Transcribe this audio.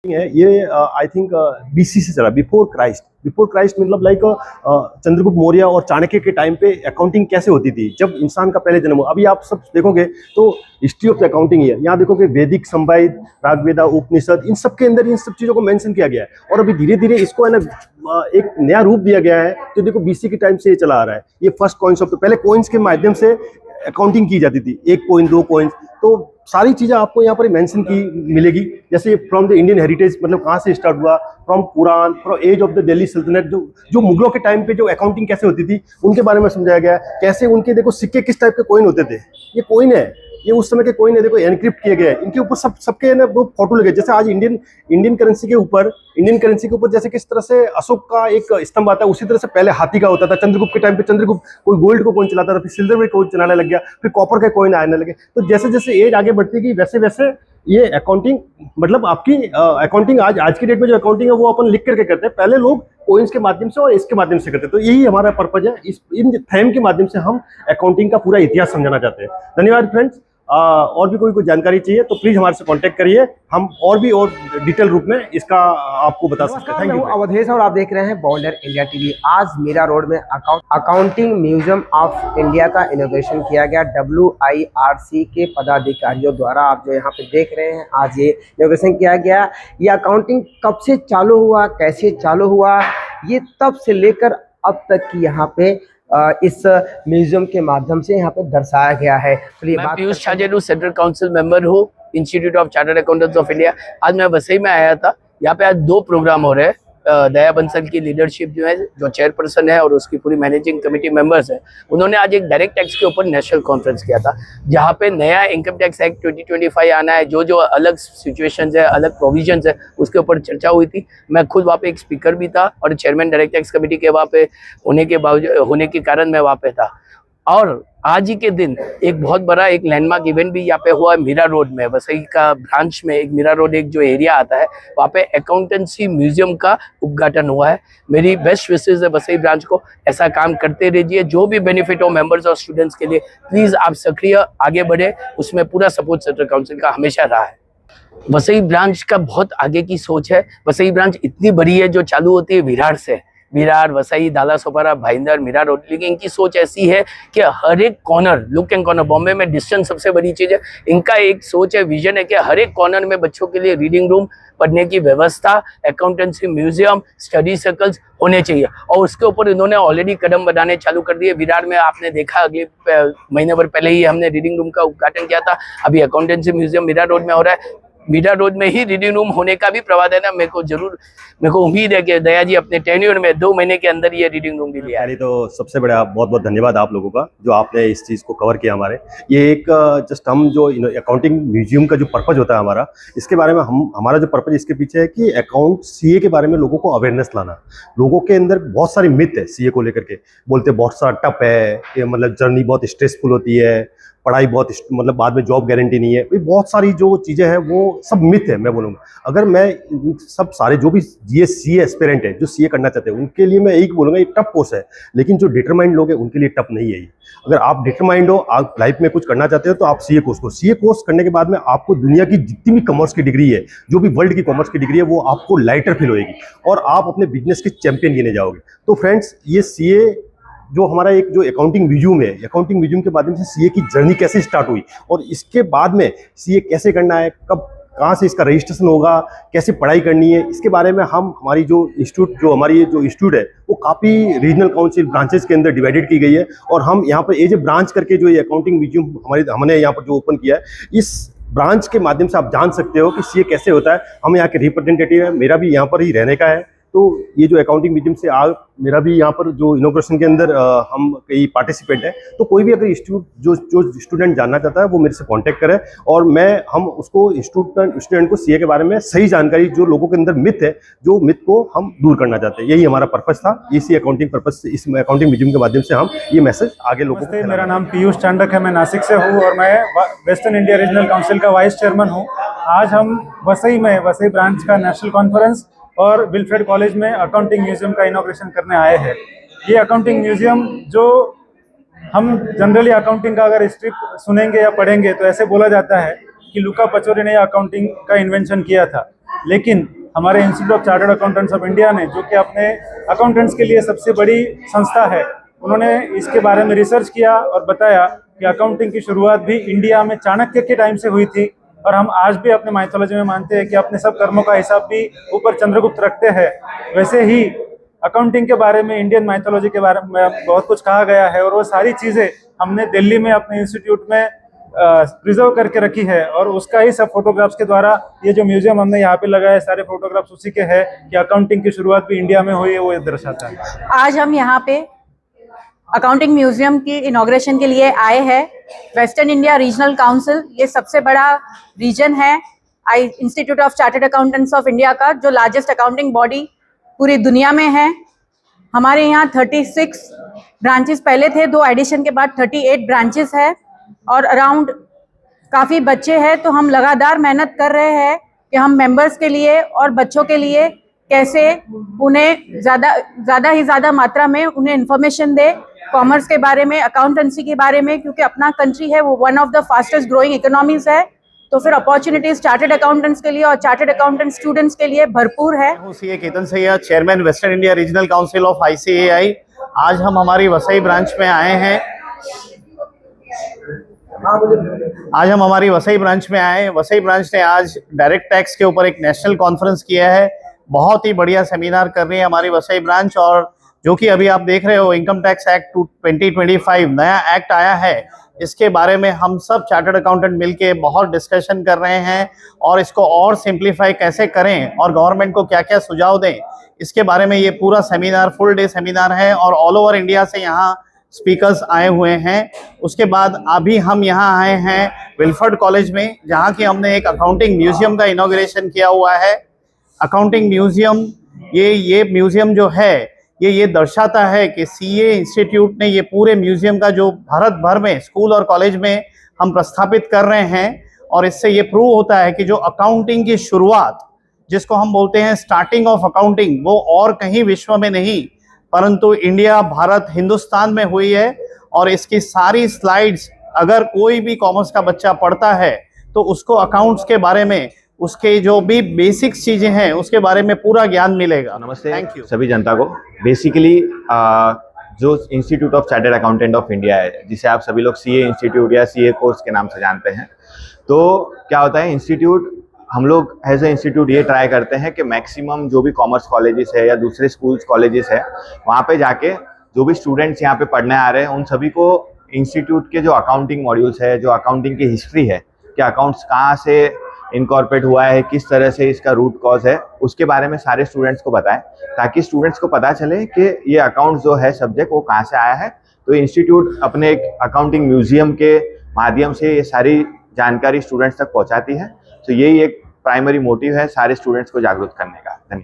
है ये I think BC से चला, बिफोर क्राइस्ट। बिफोर क्राइस्ट मतलब लाइक चंद्रगुप्त मौर्य और चाणक्य के टाइम पे अकाउंटिंग कैसे होती थी, जब इंसान का पहले जन्म हुआ। अभी आप सब देखोगे तो हिस्ट्री ऑफ अकाउंटिंग है, यहाँ देखोगे वैदिक, संवाद, रागवेदा, उपनिषद, इन सब के अंदर इन सब चीजों को मेंशन किया गया है। और अभी धीरे धीरे इसको है ना एक नया रूप दिया गया है। तो देखो बीसी के टाइम से ये चला आ रहा है। ये फर्स्ट कॉइन्स ऑफ, तो पहले कॉइन्स के माध्यम से अकाउंटिंग की जाती थी, 1 कॉइन 2 कॉइन्स। तो सारी चीजें आपको यहाँ पर मेंशन की मिलेगी, जैसे फ्रॉम द इंडियन हेरिटेज, मतलब कहाँ से स्टार्ट हुआ, from Quran, from age of the Delhi Sultanate, जो मुगलों के टाइम पे जो अकाउंटिंग कैसे होती थी उनके बारे में समझाया गया है। कैसे उनके देखो सिक्के किस टाइप के कॉइन होते थे, ये कॉइन है, ये उस समय के कॉइन है, देखो एनक्रिप्ट किए गए हैं। इनके ऊपर सबके ना वो फोटो लगे, जैसे आज इंडियन करेंसी के ऊपर जैसे किस तरह से अशोक का एक स्तंभ आता है, उसी तरह से पहले हाथी का होता था। चंद्रगुप्त के टाइम पे चंद्रगुप्त कोई गोल्ड को कॉइन चलाता था, फिर सिल्वर में कॉइन चलाने लग गया, फिर कॉपर के कॉइन आने लगे। तो जैसे जैसे एज आगे बढ़ती गई वैसे वैसे ये अकाउंटिंग, मतलब आपकी अकाउंटिंग आज की डेट में जो अकाउंटिंग है वो अपन लिख करके करते हैं, पहले लोग कोइंस के माध्यम से और इसके माध्यम से करते हैं। तो यही हमारा पर्पज है, इन थैम के माध्यम से हम अकाउंटिंग का पूरा इतिहास समझाना चाहते हैं। धन्यवाद फ्रेंड्स। और भी कोई जानकारी चाहिए तो प्लीज हमारे से कांटेक्ट करिए, हम और डिटेल रूप में इसका आपको बता सकते हैं। Thank you. अवधेश और आप देख रहे हैं बॉन्डर इंडिया टीवी। आज मीरा रोड में अकाउंटिंग म्यूजियम ऑफ इंडिया का इनॉग्रेशन किया गया WIRC के पदाधिकारियों द्वारा। आप जो यहाँ पे देख रहे हैं, आज ये इनॉग्रेशन किया गया। ये अकाउंटिंग कब से चालू हुआ, कैसे चालू हुआ, ये तब से लेकर अब तक की यहाँ पे इस म्यूजियम के माध्यम से यहाँ पे दर्शाया गया है। मैं पीयूष छाजेरू सेंट्रल काउंसिल मेंबर हूँ, institute of chartered accountants of India. आज मैं वसई में आया था। यहाँ पे आज 2 प्रोग्राम हो रहे हैं। दया बंसल की लीडरशिप जो है, जो चेयरपर्सन है, और उसकी पूरी मैनेजिंग कमेटी मेंबर्स है, उन्होंने आज एक डायरेक्ट टैक्स के ऊपर नेशनल कॉन्फ्रेंस किया था, जहाँ पे नया इनकम टैक्स एक्ट 2025 आना है, जो अलग सिचुएशंस है, अलग प्रोविजंस है, उसके ऊपर चर्चा हुई थी। मैं खुद वहाँ पे एक स्पीकर भी था और चेयरमैन डायरेक्ट टैक्स कमेटी के वहाँ पे होने के कारण मैं वहाँ पे था। और आज ही के दिन एक बहुत बड़ा एक लैंडमार्क इवेंट भी यहाँ पे हुआ है मीरा रोड में, वसई का ब्रांच में। एक मीरा रोड एक जो एरिया आता है, वहाँ पे अकाउंटेंसी म्यूजियम का उद्घाटन हुआ है। मेरी बेस्ट विशेष है वसई ब्रांच को, ऐसा काम करते रहिए। जो भी बेनिफिट हो मेंबर्स और स्टूडेंट्स के लिए, प्लीज आप सक्रिय आगे बढ़े, उसमें पूरा सपोर्ट सेंट्रल काउंसिल का हमेशा रहा है। वसई ब्रांच का बहुत आगे की सोच है। वसई ब्रांच इतनी बड़ी है, जो चालू होती है विरार से, विरार, वसई, दाला सोपारा, भाईंदर, मीरा रोड, लेकिन इनकी सोच ऐसी है कि हर एक corner, look and corner, Bombay में डिस्टेंस सबसे बड़ी चीज़ है। इनका एक सोच है, विजन है कि हर एक कॉर्नर में बच्चों के लिए रीडिंग रूम, पढ़ने की व्यवस्था, अकाउंटेंसी म्यूजियम, स्टडी सर्कल्स होने चाहिए। और उसके ऊपर इन्होंने ऑलरेडी कदम बढ़ाने चालू कर दिए। विरार में आपने देखा, अगले महीने भर पहले ही हमने रीडिंग रूम का उद्घाटन किया था। अभी अकाउंटेंसी म्यूजियम मीरा रोड में हो रहा है। मीरा रोड में ही रीडिंग रूम होने का भी प्रावधान है। मेरे को उम्मीद है कि दया जी अपने टेन्योर में 2 महीने के अंदर ये रीडिंग रूम भी लिया। पहले तो सबसे बड़ा बहुत बहुत धन्यवाद आप लोगों का, जो आपने इस चीज़ को कवर किया हमारे। ये एक जस्ट हम जो अकाउंटिंग म्यूजियम का जो पर्पज होता है हमारा, इसके बारे में हमारा जो पर्पज इसके पीछे है कि अकाउंट सीए के बारे में लोगों को अवेयरनेस लाना। लोगों के अंदर बहुत सारी मिथ है सीए को लेकर के, बोलते बहुत सारा टफ है, मतलब जर्नी बहुत स्ट्रेसफुल होती है, पढ़ाई बहुत, मतलब बाद में जॉब गारंटी नहीं है, बहुत सारी जो चीज़ें हैं वो सब मिथ है। मैं बोलूँगा, अगर मैं सब सारे जो भी सीए एस्पिरेंट है, जो सीए करना चाहते हैं, उनके लिए मैं एक बोलूँगा, ये टफ कोर्स है। लेकिन जो डिटरमाइंड लोग हैं उनके लिए टफ नहीं है ये। अगर आप डिटरमाइंड हो, आप लाइफ में कुछ करना चाहते हो, तो आप सीए कोर्स करने के बाद में आपको दुनिया की जितनी भी कॉमर्स की डिग्री है, जो भी वर्ल्ड की कॉमर्स की डिग्री है, वो आपको लाइटर फील होएगी और आप अपने बिजनेस के चैंपियन गिने जाओगे। तो फ्रेंड्स, ये सीए जो हमारा एक जो अकाउंटिंग म्यूजियम है, अकाउंटिंग म्यूजियम के माध्यम से सीए की जर्नी कैसे स्टार्ट हुई और इसके बाद में सीए कैसे करना है, कब कहाँ से इसका रजिस्ट्रेशन होगा, कैसे पढ़ाई करनी है, इसके बारे में हमारी जो इंस्टीट्यूट है वो काफ़ी रीजनल काउंसिल ब्रांचेस के अंदर डिवाइडेड की गई है। और हम यहाँ पर एज ए ब्रांच करके जो ये अकाउंटिंग म्यूजियम हमने यहाँ पर जो ओपन किया है, इस ब्रांच के माध्यम से आप जान सकते हो कि सीए कैसे होता है। हम यहाँ के रिप्रेजेंटेटिव हैं, मेरा भी यहाँ पर ही रहने का है। तो ये जो अकाउंटिंग म्यूजियम से मेरा भी यहाँ पर जो इनॉग्रेशन के अंदर हम कई पार्टिसिपेंट हैं। तो कोई भी अगर जो स्टूडेंट जानना चाहता है वो मेरे से कांटेक्ट करे और हम उसको स्टूडेंट को सीए के बारे में सही जानकारी, जो लोगों के अंदर मिथ है, जो मिथ को हम दूर करना चाहते हैं, यही हमारा पर्पस था। इसी अकाउंटिंग पर्पज से, इस अकाउंटिंग म्यूजियम के माध्यम से हम ये मैसेज आगे लोगों को। मेरा नाम पीयूष चांडक है, मैं नासिक से हूँ और मैं वेस्टर्न इंडिया रीजनल काउंसिल का वाइस चेयरमैन हूँ। आज हम वसई ब्रांच का नेशनल कॉन्फ्रेंस और विल्फ्रेड कॉलेज में अकाउंटिंग म्यूजियम का इनॉग्रेशन करने आए हैं। ये अकाउंटिंग म्यूजियम, जो हम जनरली अकाउंटिंग का अगर हिस्ट्री सुनेंगे या पढ़ेंगे तो ऐसे बोला जाता है कि लुका पचोरी ने अकाउंटिंग का इन्वेंशन किया था। लेकिन हमारे institute of chartered accountants of India ने, जो कि अपने अकाउंटेंट्स के लिए सबसे बड़ी संस्था है, उन्होंने इसके बारे में रिसर्च किया और बताया कि अकाउंटिंग की शुरुआत भी इंडिया में चाणक्य के टाइम से हुई थी। और हम आज भी अपने माइथोलॉजी में मानते हैं कि अपने सब कर्मों का हिसाब भी ऊपर चंद्रगुप्त रखते हैं। वैसे ही अकाउंटिंग के बारे में, इंडियन माइथोलॉजी के बारे में बहुत कुछ कहा गया है, और वो सारी चीज़ें हमने दिल्ली में अपने इंस्टीट्यूट में प्रिजर्व करके रखी है। और उसका ही सब फोटोग्राफ्स के द्वारा ये जो म्यूजियम हमने यहाँ पे लगाया है, सारे फोटोग्राफ्स उसी के हैं कि अकाउंटिंग की शुरुआत भी इंडिया में हुई है, वो ये दर्शाता है। आज हम यहाँ पे अकाउंटिंग म्यूजियम की इनॉग्रेशन के लिए आए हैं। वेस्टर्न इंडिया रीजनल काउंसिल, ये सबसे बड़ा रीजन है institute of chartered accountants of India का, जो लार्जेस्ट अकाउंटिंग बॉडी पूरी दुनिया में है। हमारे यहाँ 36 ब्रांचेस पहले थे, 2 एडिशन के बाद 38 ब्रांचेस है, और अराउंड काफ़ी बच्चे हैं। तो हम लगातार मेहनत कर रहे हैं कि हम मेंबर्स के लिए और बच्चों के लिए कैसे उन्हें ज़्यादा मात्रा में उन्हें इन्फॉर्मेशन दे कॉमर्स के बारे में, अकाउंटेंसी के बारे में, क्योंकि अपना कंट्री है वो one of the fastest growing economies है। तो फिर अपॉर्चुनिटीज चार्टर्ड अकाउंटेंट्स के लिए और चार्टर्ड अकाउंटेंट स्टूडेंट्स के लिए भरपूर है। सीए केतन सैया, chairman western India regional council of ICAI। आज हम हमारी वसई ब्रांच में आए हैं। वसई ब्रांच ने आज डायरेक्ट टैक्स के ऊपर एक नेशनल कॉन्फ्रेंस किया है। बहुत ही बढ़िया सेमिनार कर रही है हमारी वसई ब्रांच। और जो कि अभी आप देख रहे हो, इनकम टैक्स एक्ट 2025 नया एक्ट आया है, इसके बारे में हम सब चार्टर्ड अकाउंटेंट मिलके बहुत डिस्कशन कर रहे हैं, और इसको और सिंप्लीफाई कैसे करें और गवर्नमेंट को क्या क्या सुझाव दें, इसके बारे में ये पूरा सेमिनार फुल डे सेमिनार है। और ऑल ओवर इंडिया से यहाँ स्पीकर्स आए हुए हैं। उसके बाद अभी हम यहाँ आए हैं विल्फर्ड कॉलेज में, जहाँ की हमने एक अकाउंटिंग म्यूजियम का इनॉग्रेशन किया हुआ है। अकाउंटिंग म्यूजियम, ये म्यूजियम जो है ये दर्शाता है कि CA इंस्टीट्यूट ने ये पूरे म्यूजियम का जो भारत भर में स्कूल और कॉलेज में हम प्रस्थापित कर रहे हैं, और इससे ये प्रूव होता है कि जो अकाउंटिंग की शुरुआत, जिसको हम बोलते हैं स्टार्टिंग ऑफ अकाउंटिंग, वो और कहीं विश्व में नहीं परंतु इंडिया, भारत, हिंदुस्तान में हुई है। और इसकी सारी स्लाइड्स अगर कोई भी कॉमर्स का बच्चा पढ़ता है तो उसको अकाउंट्स के बारे में, उसके जो भी बेसिक चीजें हैं उसके बारे में पूरा ज्ञान मिलेगा। नमस्ते, थैंक यू सभी जनता को। बेसिकली जो institute of chartered accountant of India है, जिसे आप सभी लोग CA इंस्टीट्यूट या CA कोर्स के नाम से जानते हैं, तो क्या होता है इंस्टीट्यूट, हम लोग एज ए इंस्टीट्यूट ये ट्राई करते हैं कि मैक्सिमम जो भी कॉमर्स कॉलेजेस है या दूसरे स्कूल्स कॉलेजेस है, वहाँ पे जाके जो भी स्टूडेंट्स यहाँ पे पढ़ने आ रहे हैं उन सभी को इंस्टीट्यूट के जो अकाउंटिंग मॉड्यूल्स है, जो अकाउंटिंग की हिस्ट्री है कि अकाउंट्स कहाँ से इनकॉर्पोरेट हुआ है, किस तरह से इसका रूट कॉज है, उसके बारे में सारे स्टूडेंट्स को बताएं, ताकि स्टूडेंट्स को पता चले कि ये अकाउंट्स जो है सब्जेक्ट वो कहाँ से आया है। तो इंस्टीट्यूट अपने एक अकाउंटिंग म्यूजियम के माध्यम से ये सारी जानकारी स्टूडेंट्स तक पहुँचाती है। तो यही एक प्राइमरी मोटिव है सारे स्टूडेंट्स को जागरूक करने का। धन्यवाद।